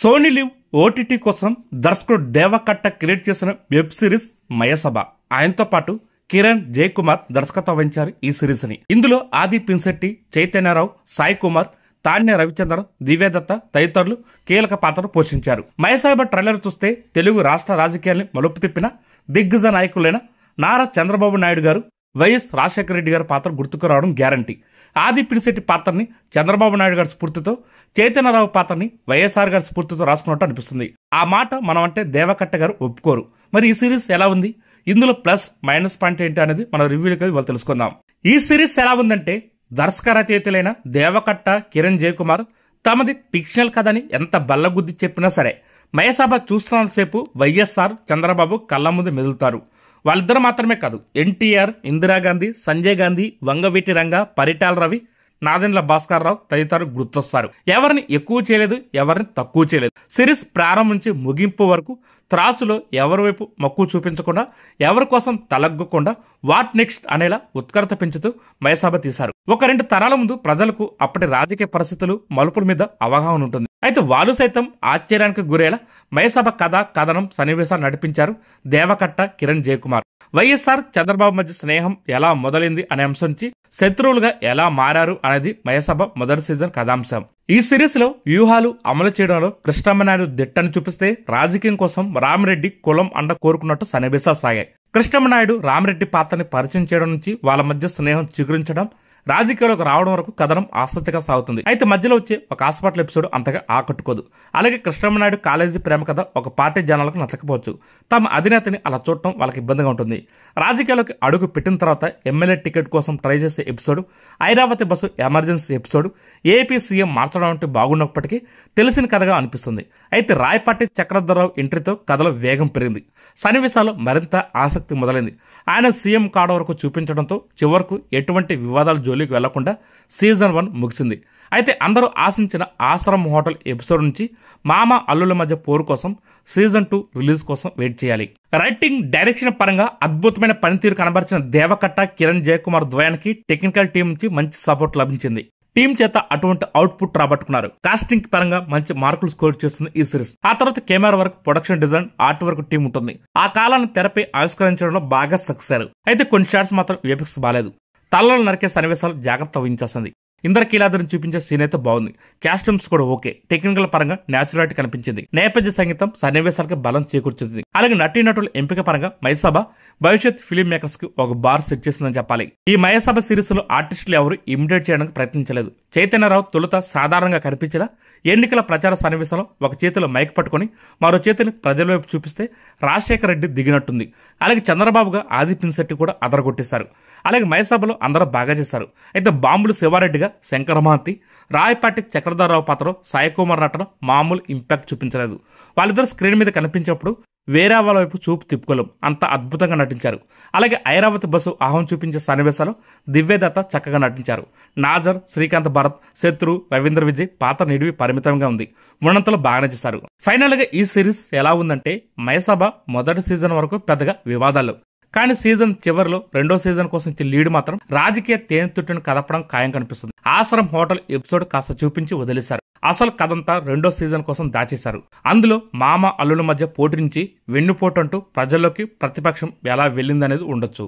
Sony live OTT కోసం దర్శకుడు Deva Katta create చేసిన వెబ్ సిరీస్ మయసభ. ఆయనతో పాటు కిరణ్ జయకుమార్ దర్శకత్వం వహించారు ఈ సిరీస్ ని. ఇందులో ఆది పిన్సెట్టి, చైతన్యరావు, సాయి కుమార్, తాన్య రవిచంద్రన్, దివ్యదత్త తదితరులు కీలక పాత్రలు పోషించారు. మయసభ ట్రైలర్ చూస్తే తెలుగు రాష్ట్ర రాజకీయాల్ని మలుపు తిప్పిన దిగ్గజ నాయకులైన నారా చంద్రబాబు నాయుడు గారు, వైఎస్ రాజశేఖర రెడ్డి గారి పాత్ర గుర్తుకు రావడం గ్యారంటీ. ఆది పినిశెట్టి పాత్రని చంద్రబాబు నాయుడు గారి స్ఫూర్తితో, చైతన్యరావు పాత్రని వైఎస్ఆర్ గారి స్ఫూర్తితో రాసుకున్నట్టు అనిపిస్తుంది. ఆ మాట మనం అంటే దేవకట్ట గారు ఒప్పుకోరు. మరి ఈ సిరీస్ ఎలా ఉంది, ఇందులో ప్లస్ మైనస్ పాయింట్ ఏంటి అనేది మన రివ్యూలకి వాళ్ళు తెలుసుకుందాం. ఈ సిరీస్ ఎలా ఉందంటే, దర్శక రచయితలైన దేవకట్ట, కిరణ్ జయకుమార్ తమది ఫిక్షనల్ కథని ఎంత బల్లగుద్ది చెప్పినా సరే మయసభ చూస్తున్నంతసేపు వైఎస్ఆర్, చంద్రబాబు కళ్ళ ముందు మెదులుతారు. వాళ్ళిద్దరు మాత్రమే కాదు, ఎన్టీఆర్, ఇందిరాగాంధీ, సంజయ్ గాంధీ, వంగవీటి రంగ, పరిటాల రవి, నాదెండ్ల భాస్కర్ రావు తదితరులు గుర్తొస్తారు. ఎవరిని ఎక్కువ చేయలేదు, ఎవరిని తక్కువ చేయలేదు. సిరీస్ ప్రారంభం నుంచి ముగింపు వరకు త్రాసులో ఎవరి వైపు మక్కువ చూపించకుండా, ఎవరి కోసం తలగ్గకుండా వాట్ నెక్స్ట్ అనేలా ఉత్కంఠ పెంచుతూ మయసభ తీశారు. ఒక 2 తరాల ముందు ప్రజలకు అప్పటి రాజకీయ పరిస్థితులు, మలుపుల మీద అవగాహన ఉంటుంది. అయితే వాళ్ళు సైతం ఆశ్చర్యానికి గురేలా మయసభ కథ, కథనం, సన్నివేశాలు నడిపించారు దేవకట్ట, కిరణ్ జయకుమార్. వైఎస్ఆర్, చంద్రబాబు మధ్య స్నేహం ఎలా మొదలైంది అనే అంశం నుంచి శత్రువులుగా ఎలా మారారు అనేది మయసభ మొదటి సీజన్ కథాంశం. ఈ సిరీస్ లో వ్యూహాలు అమలు చేయడంలో కృష్ణమ్మనాయుడు దిట్టని చూపిస్తే, రాజకీయం కోసం రామిరెడ్డి కులం అండ కోరుకున్నట్టు సన్నివేశాలు సాగాయి. కృష్ణమ్మనాయుడు రామిరెడ్డి పాత్రని పరిచయం చేయడం నుంచి వాళ్ళ మధ్య స్నేహం చిగురించడం, రాజకీయాలకు రావడం వరకు కథనం ఆసక్తిగా సాగుతుంది. అయితే మధ్యలో వచ్చే ఒక హాస్పిటల్ ఎపిసోడ్ అంతగా ఆకట్టుకోదు. అలాగే కృష్ణమ్మనాయుడు కాలేజీ ప్రేమ కథ ఒక పార్టీ జనాలకు నచ్చకపోవచ్చు. తమ అధినేతని అలా చూడటం వాళ్ళకి ఇబ్బందిగా ఉంటుంది. రాజకీయాలకు అడుగు పెట్టిన తర్వాత ఎమ్మెల్యే టికెట్ కోసం ట్రై చేసే episode, Airavati bus emergency episode, AP CM మార్చడం అంటే బాగున్నప్పటికీ తెలిసిన కథగా అనిపిస్తుంది. అయితే రాయపాటి చక్రధరరావు ఎంట్రీతో కథలో వేగం పెరిగింది. సన్నివేశాలు మరింత ఆసక్తి మొదలైంది. ఆయన సీఎం కావడం వరకు చూపించడంతో చివరకు ఎటువంటి వివాదాల జోలికి వెళ్లకుండా సీజన్ 1 ముగిసింది. అయితే అందరూ ఆశించిన ఆశ్రమ్ హోటల్ ఎపిసోడ్ నుంచి మామ అల్లుల మధ్య పోరు కోసం సీజన్ 2 రిలీజ్ కోసం వెయిట్ చేయాలి. రైటింగ్, డైరెక్షన్ పరంగా అద్భుతమైన పనితీరు కనబరిచిన దేవకట్ట, కిరణ్ జయకుమార్ ద్వయానికి టెక్నికల్ టీం నుంచి మంచి సపోర్ట్ లభించింది. టీం చేత అటువంటి అవుట్పుట్ రాబట్టుకున్నారు. కాస్టింగ్ పరంగా మంచి మార్కులు స్కోర్ చేస్తుంది ఈ సిరీస్. ఆ తర్వాత camera work, production design, art work team ఉంటుంది. ఆ కాలాన్ని తెరపై ఆవిష్కరించడంలో బాగా సక్సెస్ అయ్యారు. అయితే కొన్ని షాట్స్ మాత్రం ఎపిక్స్ బాలేదు. తలలో నరికే సన్నివేశాలు జాగ్రత్త వహించేస్తుంది. ఇంద్రకీలాద్రిని చూపించే సీన్ అయితే బాగుంది. కాస్ట్యూమ్స్ కూడా ఓకే. టెక్నికల్ పరంగా న్యాచురాలిటీ కనిపించింది. నేపథ్య సంగీతం సన్నివేశాలకు బలం చేకూర్చుంది. అలాగే నటీనటుల ఎంపిక పరంగా మయసభ భవిష్యత్ ఫిలిం మేకర్స్ కి ఒక బార్ సెట్ చేసిందని చెప్పాలి. ఈ మయసభ సిరీస్ లో ఆర్టిస్టులు ఎవరు ఇమిటేట్ చేయడానికి ప్రయత్నించలేదు. చైతన్యరావు తొలుత సాధారణంగా కనిపించిన ఎన్నికల ప్రచార సన్నివేశంలో ఒక చేతిలో మైక్ పట్టుకుని మరో చేతిని ప్రజల వైపు చూపిస్తే రాజశేఖర రెడ్డి దిగినట్టుంది. అలాగే చంద్రబాబుగా ఆది పినిశెట్టి కూడా అదరగొట్టేశారు. అలాగే మయసభలో అందరూ బాగా చేశారు. అయితే బాంబులు శివారెడ్డిగా శంకర మహాంతి, రాయపాటి చక్రధరరావు పాత్రలో సాయి కుమార్ నటన మామూలు ఇంపాక్ట్ చూపించలేదు. వాళ్ళిద్దరు స్క్రీన్ మీద కనిపించినప్పుడు వేరే వాళ్ళ వైపు చూపు తిప్పుకోలేం, అంత అద్భుతంగా నటించారు. అలాగే ఐరావతి బస్సు ఆహం చూపించే సన్నివేశాలు దివ్యదత్త చక్కగా నటించారు. నాజర్, శ్రీకాంత్ భారత్, శత్రు, రవీంద్ర విజయ్ పాత్ర నిడివి పరిమితంగా ఉంది. ఉన్నంతలో బాగానే చేశారు. ఫైనల్ గా ఈ సిరీస్ ఎలా ఉందంటే, మయసభ మొదటి సీజన్ వరకు పెద్దగా వివాదాలు, కానీ సీజన్ చివరిలో రెండో సీజన్ కోసం ఇచ్చే లీడ్ మాత్రం రాజకీయ తేనెతుట్టును కదపడం ఖాయం కనిపిస్తుంది. ఆశ్రమ్ హోటల్ ఎపిసోడ్ కాస్త చూపించి వదిలేశారు. అసలు కథంతా రెండో సీజన్ కోసం దాచేశారు. అందులో మామ అల్లుల మధ్య పోటీ నుంచి వెన్నుపోటు అంటూ ప్రజల్లోకి ప్రతిపక్షం ఎలా వెళ్ళిందనేది ఉండొచ్చు.